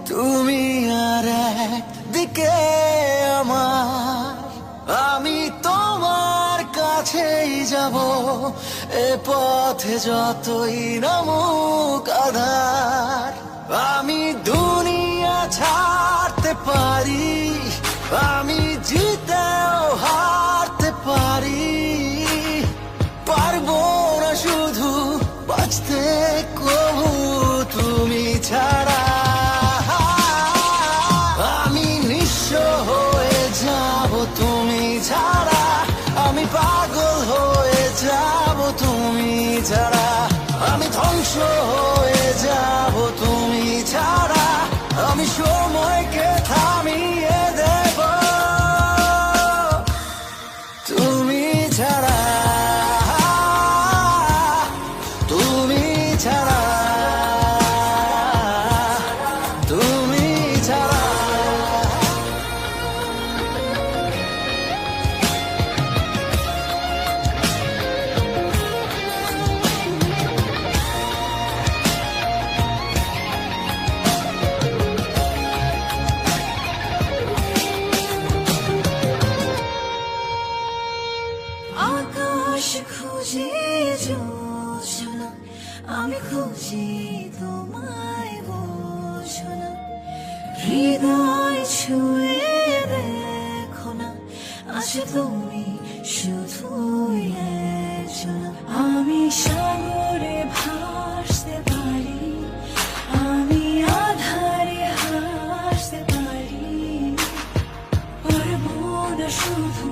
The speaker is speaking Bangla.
তুমি আর একদিকে আমার, আমি তোমার কাছেই যাব। এ পথে যতই নামুক আধার, আমি দুনিয়া ছাড়তে পারি, আমি জিতেও হারতে পারি। পারবো না শুধু বাঁচতে কবু তুমি ছাড়া। আমি নিঃস্ব হয়ে যাব তুমি ছাড়া, আমি পাগল হয়ে যাব তুমি ছাড়া, আমি ধ্বংস হয়ে যাব তুমি ছাড়া, আমি সময়কে থামিয়ে দেব তুমি ছাড়া, তুমি ছাড়া, তুমি ছাড়া। আকাশ খুঁজে জোছনা, আমি খুঁজি তোমায় বোঝো না। হৃদয় ছুঁয়ে দেখো না, আছো তুমি শুধুই একজনা। আমি সাগরে ভাসতে পারি, আমি আধারে হাসতে পারি। পারবো না শুধু